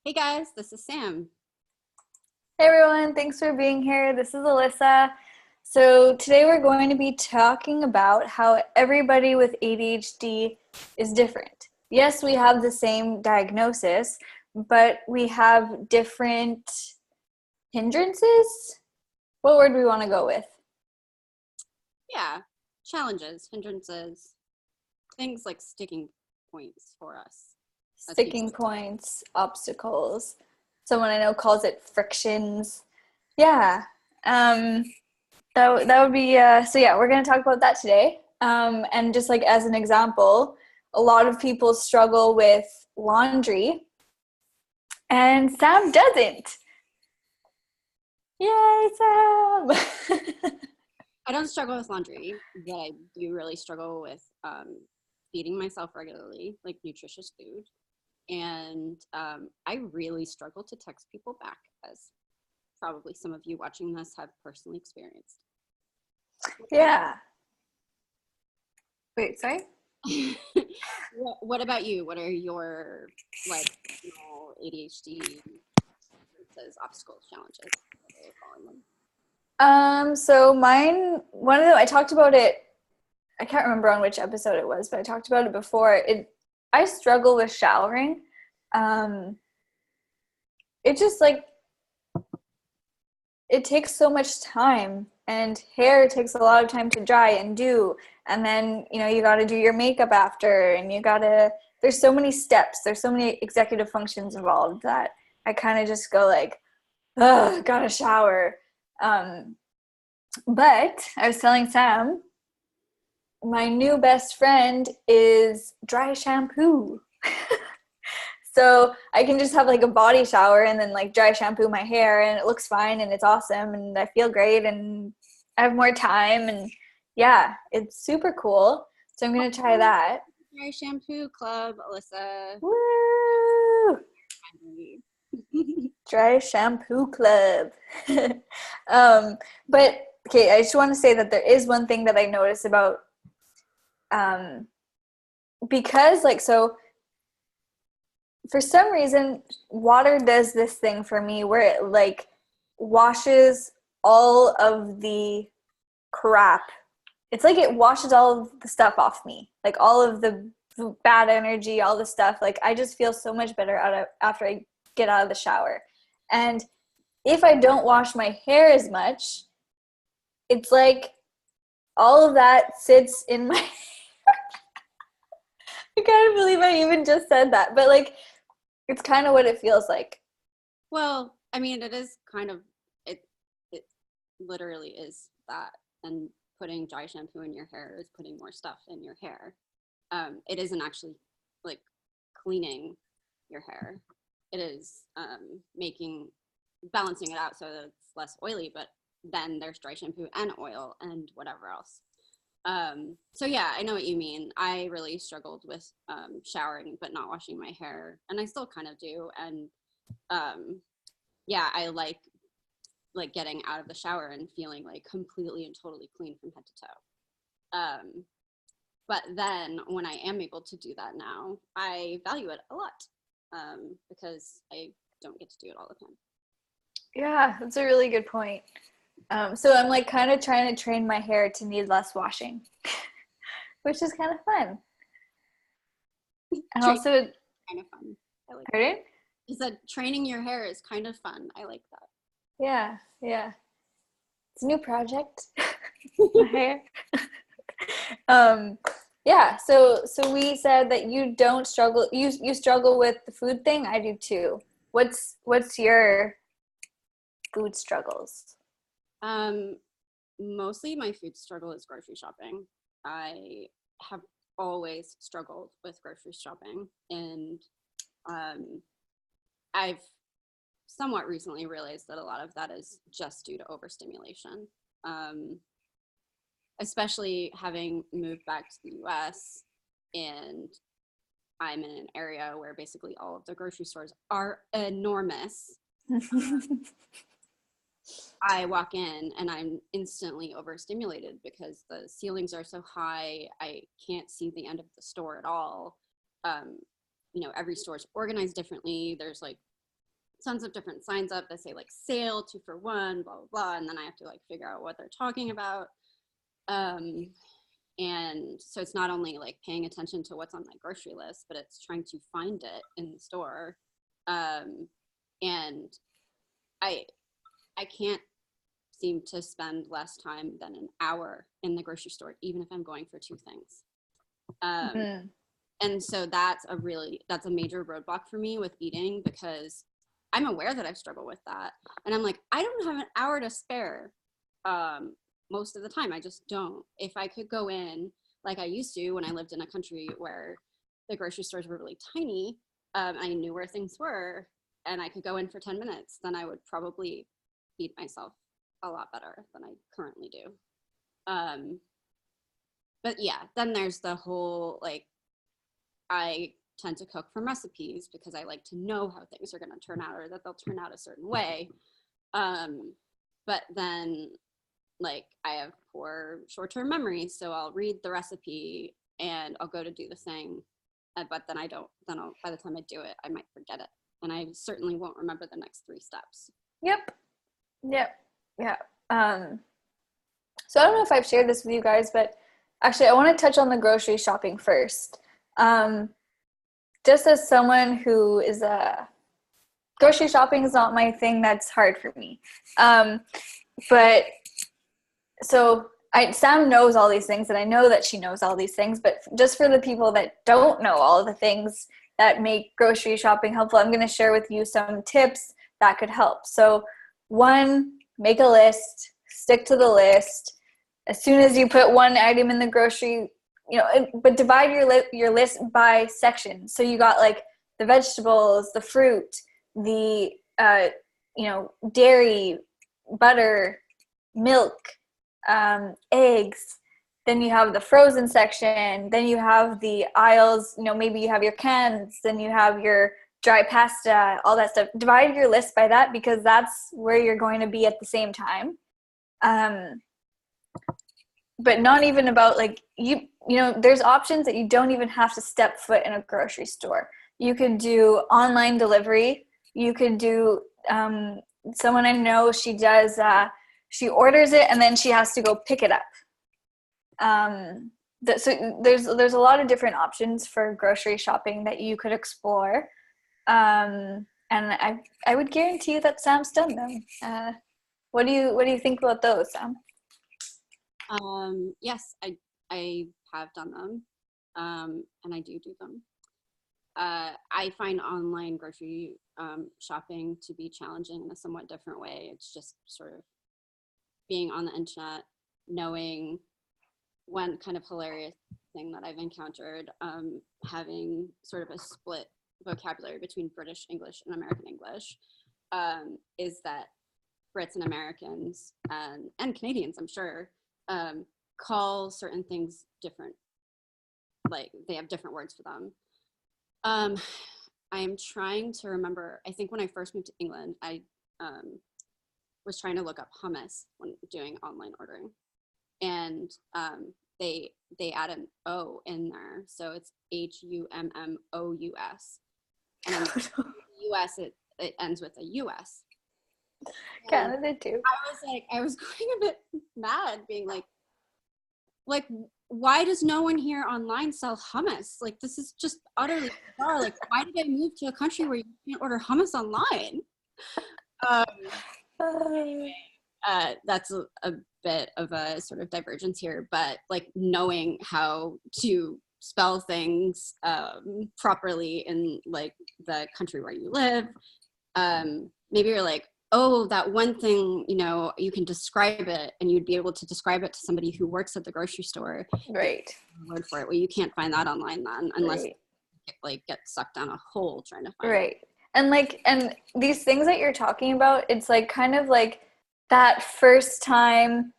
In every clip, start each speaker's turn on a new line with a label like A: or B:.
A: Hey guys, this is Sam.
B: Hey everyone, thanks for being here. This is Alyssa. So, today we're going to be talking about how everybody with ADHD is different. Yes, we have the same diagnosis, but we have different hindrances. What word do we want to go with?
A: Yeah, challenges, hindrances, things like sticking points for us as
B: Sticking
A: people.
B: points, obstacles. Someone I know calls it frictions. Yeah. Um, that would be so yeah, we're going to talk about that today. And just like as an example, a lot of people struggle with laundry and Sam doesn't. Yay, Sam.
A: I don't struggle with laundry, but I do really struggle with feeding myself regularly, like nutritious food. And I really struggle to text people back, as probably some of you watching this have personally experienced.
B: Yeah. Wait, sorry.
A: What about you? What are your like ADHD says obstacles, challenges? What are they calling them?
B: So mine, one of them, I talked about it. I can't remember on which episode it was, but I talked about it before. I struggle with showering. Um, it just like it takes so much time, and hair takes a lot of time to dry and do, and then you got to do your makeup after, and you got to there's so many steps, there's so many executive functions involved that I kind of just go like, ugh, gotta shower. um but I was telling Sam my new best friend is dry shampoo. So I can just have like a body shower and then like dry shampoo my hair, and it looks fine and it's awesome and I feel great and I have more time, and yeah, it's super cool. So I'm gonna try that.
A: Dry shampoo club, Alyssa.
B: Woo! Dry shampoo club. um, but okay, I just want to say that there is one thing that I noticed about um, because like so for some reason water does this thing for me where it like washes all of the crap. It's like it washes all of the stuff off me, like all of the bad energy, all the stuff. Like I just feel so much better after I get out of the shower. And if I don't wash my hair as much, it's like all of that sits in my I can't believe I even just said that, but like it's kind of what it feels like.
A: Well, I mean, it is kind of it. It literally is that, and putting dry shampoo in your hair is putting more stuff in your hair. It isn't actually like cleaning your hair. It is making balancing it out so that it's less oily. But then there's dry shampoo and oil and whatever else. So yeah, I know what you mean. I really struggled with showering but not washing my hair, and I still kind of do. And um, yeah, I like getting out of the shower and feeling like completely and totally clean from head to toe. But then when I am able to do that now, I value it a lot because I don't get to do it all the time.
B: Yeah, that's a really good point. So I'm like kind of trying to train my hair to need less washing, which is kind of fun. And
A: Training
B: also,
A: is kind of fun. I like that.
B: pardon?
A: Is that training your hair is kind of fun. I like
B: Yeah, yeah. It's a new project. My
A: that.
B: hair. um, yeah. So we said that you don't struggle. You struggle with the food thing. I do too. What's your food struggles?
A: um, Mostly my food struggle is grocery shopping. I have always struggled with grocery shopping, and um, I've somewhat recently realized that a lot of that is just due to overstimulation. Um, Especially having moved back to the US, and I'm in an area where basically all of the grocery stores are enormous. I walk in and I'm instantly overstimulated because the ceilings are so high. I can't see the end of the store at all. Um, every store is organized differently. There's like tons of different signs up that say like sale 2 for 1, blah blah blah, and then I have to like figure out what they're talking about. And so it's not only like paying attention to what's on my grocery list, but it's trying to find it in the store. And I can't seem to spend less time than an hour in the grocery store, even if I'm going for 2 things. And so that's a major roadblock for me with eating, because I'm aware that I've struggled with that. And I'm like, I don't have an hour to spare. Most of the time, I just don't. If I could go in like I used to when I lived in a country where the grocery stores were really tiny, I knew where things were, and I could go in for 10 minutes, then I would probably feed myself a lot better than I currently do. But yeah, then there's the whole, like, I tend to cook from recipes because I like to know how things are going to turn out, or that they'll turn out a certain way. But then, like, I have poor short-term memory, so I'll read the recipe and I'll go to do the thing, but then by the time I do it, I might forget it, and I certainly won't remember the next 3 steps.
B: Yep. Yeah. So I don't know if I've shared this with you guys, but actually I want to touch on the grocery shopping first. Just as someone who is grocery shopping is not my thing, that's hard for me. But so Sam knows all these things, and I know that she knows all these things, but just for the people that don't know all of the things that make grocery shopping helpful, I'm going to share with you some tips that could help. So 1, make a list, stick to the list. As soon as you put one item in the grocery, but divide your list by sections. So you got like the vegetables, the fruit, the dairy, butter, milk, eggs. Then you have the frozen section. Then you have the aisles. Maybe you have your cans. Then you have your dry pasta, all that stuff. Divide your list by that, because that's where you're going to be at the same time. But not even about like there's options that you don't even have to step foot in a grocery store. You could do online delivery. You could do someone I know, she does she orders it and then she has to go pick it up. So there's a lot of different options for grocery shopping that you could explore. And I would guarantee you that Sam's done them. What do you think about those, Sam?
A: Yes, I have done them, and I do them. I find online grocery shopping to be challenging in a somewhat different way. It's just sort of being on the internet, knowing one kind of hilarious thing that I've encountered, having sort of a split vocabulary between British English and American English, is that Brits and Americans and Canadians, I'm sure, call certain things different. Like, they have different words for them. I am trying to remember, I think when I first moved to England, I was trying to look up hummus when doing online ordering. And they add an O in there. So it's HUMMOUS. And in the US, it ends with a US.
B: Canada too.
A: I was going a bit mad, being like, why does no one here online sell hummus? Like, this is just utterly bizarre. Like, why did I move to a country where you can't order hummus online? That's a bit of a sort of divergence here, but like knowing how to spell things properly in like the country where you live. Maybe you're like, oh, that one thing, you can describe it, and you'd be able to describe it to somebody who works at the grocery store.
B: Right.
A: Word for it. Well, you can't find that online then, unless
B: right.
A: you like get sucked down a hole trying to find
B: right.
A: it.
B: And these things that you're talking about, it's like kind of like that first time.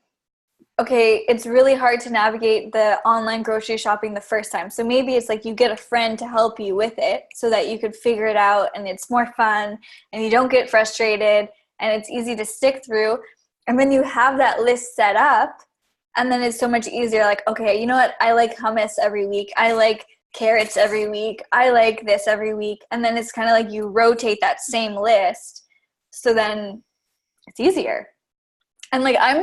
B: Okay, it's really hard to navigate the online grocery shopping the first time. So maybe it's like you get a friend to help you with it so that you could figure it out, and it's more fun and you don't get frustrated and it's easy to stick through. And then you have that list set up, and then it's so much easier. Like, okay, you know what? I like hummus every week. I like carrots every week. I like this every week. And then it's kind of like you rotate that same list. So then it's easier. And like, I'm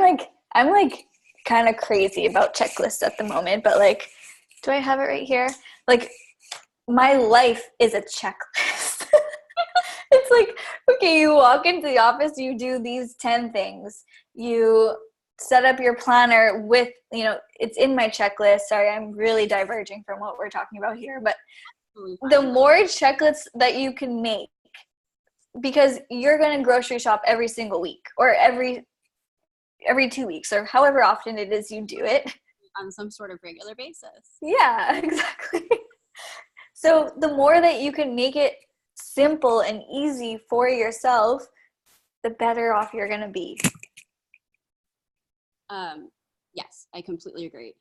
B: like kind of crazy about checklists at the moment, but like, do I have it right here? Like, my life is a checklist. It's like, okay, you walk into the office, you do these 10 things. You set up your planner with, you know, it's in my checklist. Sorry, I'm really diverging from what we're talking about here, but the more checklists that you can make, because you're going to grocery shop every single week or every 2 weeks or however often it is you do it.
A: On some sort of regular basis.
B: Yeah, exactly. So the more that you can make it simple and easy for yourself, the better off you're going to be.
A: Yes, I completely agree.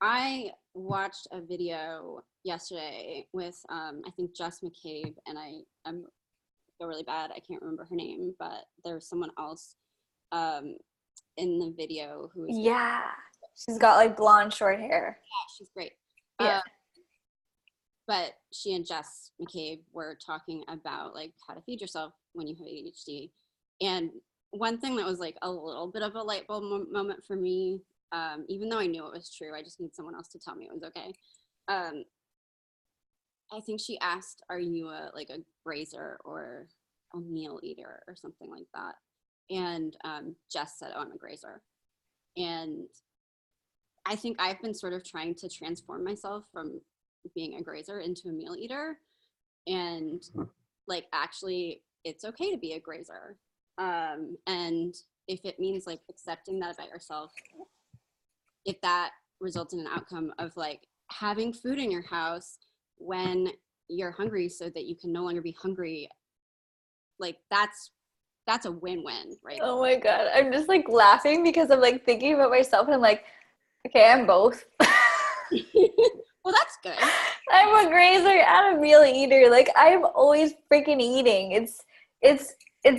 A: I watched a video yesterday with, I think Jess McCabe, and I'm feel really bad. I can't remember her name, but there's someone else in the video who is.
B: Yeah. She's got like blonde short hair.
A: Yeah, she's great.
B: Yeah.
A: But she and Jess McCabe were talking about like how to feed yourself when you have ADHD. And one thing that was like a little bit of a light bulb moment for me, even though I knew it was true, I just need someone else to tell me it was okay. I think she asked, "Are you a grazer or a meal eater or something like that?" And Jess said, "Oh, I'm a grazer." And I think I've been sort of trying to transform myself from being a grazer into a meal eater, and like actually it's okay to be a grazer, and if it means like accepting that about yourself, if that results in an outcome of like having food in your house when you're hungry so that you can no longer be hungry, like that's a win-win, right?
B: Oh my god, I'm just like laughing because I'm like thinking about myself and I'm like, okay, I'm both.
A: Well, that's good.
B: I'm a grazer and a meal eater. Like, I'm always freaking eating. It's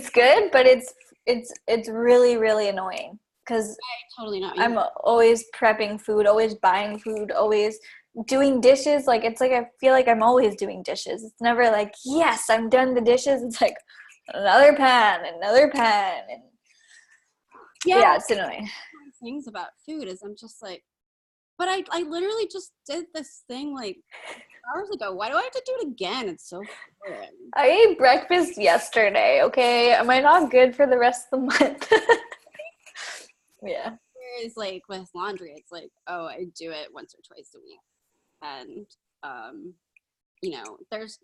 B: good, but it's really, really annoying because
A: I totally know.
B: I'm always prepping food, always buying food, always doing dishes. Like, it's like I feel like I'm always doing dishes. It's never like, yes, I'm done the dishes. It's like another pan, and yeah, it's annoying.
A: Things about food is I'm just like, but I literally just did this thing like hours ago. Why do I have to do it again? It's so boring.
B: I ate breakfast yesterday, okay? Am I not good for the rest of the month? Yeah.
A: Whereas like with laundry, it's like, oh, I do it once or twice a week. And you know, there's,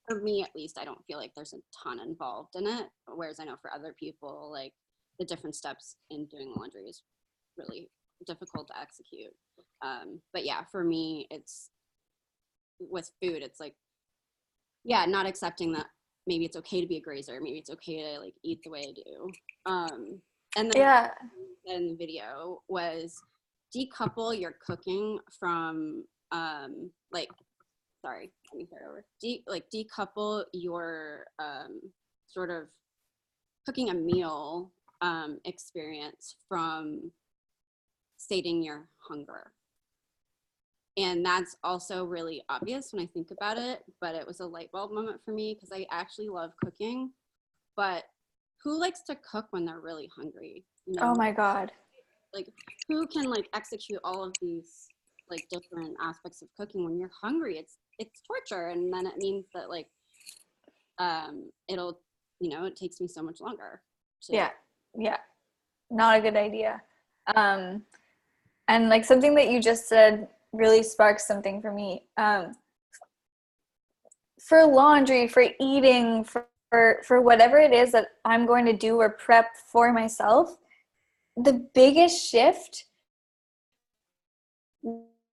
A: for me at least, I don't feel like there's a ton involved in it. Whereas I know for other people, like the different steps in doing laundry is really difficult to execute. But yeah, for me, it's with food, it's like, yeah, not accepting that maybe it's okay to be a grazer, maybe it's okay to like eat the way I do. And then
B: Yeah.
A: in the video was decouple your cooking from like, sorry, let me start over. Decouple your sort of cooking a meal experience from sating your hunger. And that's also really obvious when I think about it, but it was a light bulb moment for me because I actually love cooking, but who likes to cook when they're really hungry? You know?
B: Oh my god.
A: Like, who can like execute all of these like different aspects of cooking when you're hungry? It's torture, and then it means that like it'll, you know, it takes me so much longer to.
B: Yeah, not a good idea. And like something that you just said really sparks something for me. For laundry, for eating, for whatever it is that I'm going to do or prep for myself, the biggest shift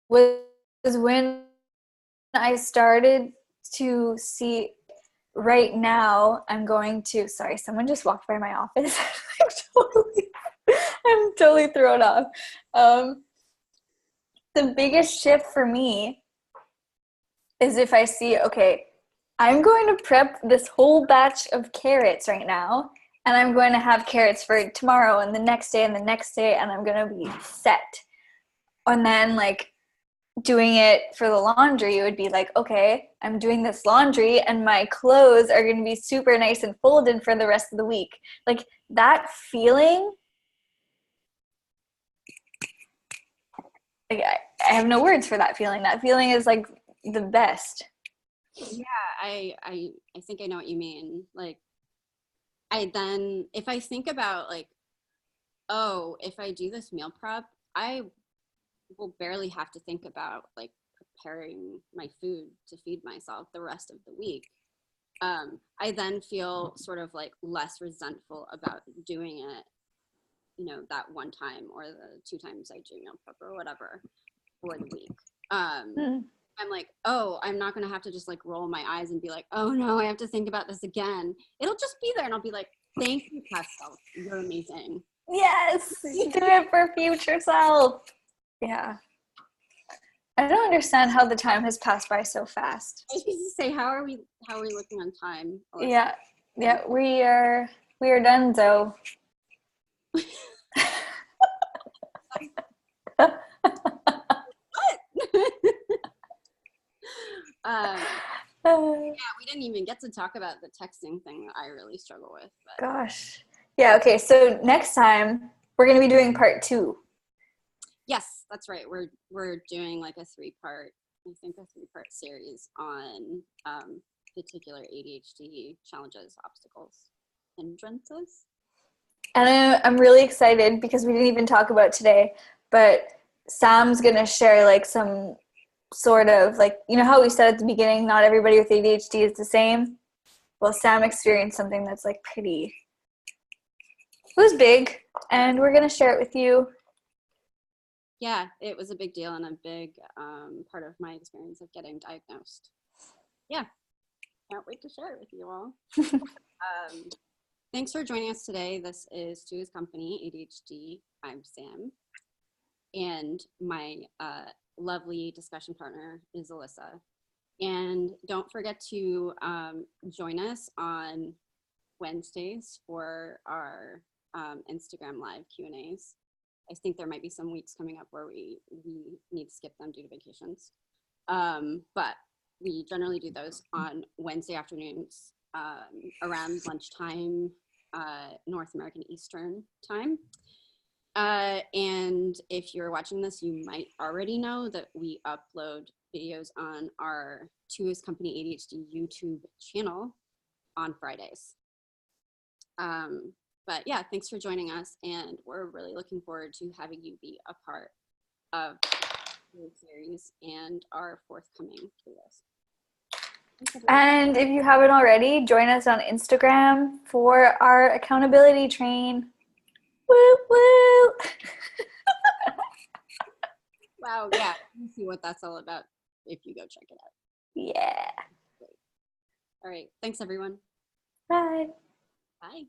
B: was when I started to see, right now I'm going to, sorry, someone just walked by my office. I'm totally thrown off. The biggest shift for me is if I see, okay, I'm going to prep this whole batch of carrots right now, and I'm going to have carrots for tomorrow and the next day and the next day, and I'm going to be set. And then like doing it for the laundry, it would be like, okay, I'm doing this laundry and my clothes are going to be super nice and folded for the rest of the week. Like that feeling, like, I have no words for that feeling. That feeling is like the best.
A: Yeah, I think I know what you mean. Like, if I think about like, oh, if I do this meal prep, I will barely have to think about like preparing my food to feed myself the rest of the week. I then feel sort of like less resentful about doing it, you know, that one time or the 2 times I do meal prep or whatever for the week. I'm like, oh, I'm not going to have to just like roll my eyes and be like, oh no, I have to think about this again. It'll just be there and I'll be like, thank you, past self. You're amazing.
B: Yes, do it for future self. Yeah. I don't understand how the time has passed by so fast.
A: I was going to say, how are we looking on time, Alyssa?
B: Yeah, we are done, so.
A: Yeah, we didn't even get to talk about the texting thing that I really struggle with. But.
B: Gosh. Yeah, okay, so next time we're going to be doing part 2.
A: Yes, that's right. We're doing like a 3-part, I think a 3-part series on particular ADHD challenges, obstacles, hindrances.
B: And I'm really excited because we didn't even talk about today, but Sam's going to share like some sort of like, you know how we said at the beginning, not everybody with ADHD is the same? Well, Sam experienced something that's like it was big, and we're going to share it with you.
A: Yeah, it was a big deal and a big part of my experience of getting diagnosed. Yeah, can't wait to share it with you all. Thanks for joining us today. This is TwoisCompany ADHD. I'm Sam, and my lovely discussion partner is Alyssa. And don't forget to join us on Wednesdays for our Instagram live Q&As. I think there might be some weeks coming up where we need to skip them due to vacations. But we generally do those on Wednesday afternoons around lunchtime, North American Eastern time. And if you're watching this, you might already know that we upload videos on our TwoisCompany ADHD YouTube channel on Fridays. But yeah, thanks for joining us, and we're really looking forward to having you be a part of the series and our forthcoming playlist.
B: And if you haven't already, join us on Instagram for our accountability train. Woo woo!
A: Wow, yeah, you see what that's all about if you go check it out.
B: Yeah.
A: Great. All right, thanks everyone.
B: Bye.
A: Bye.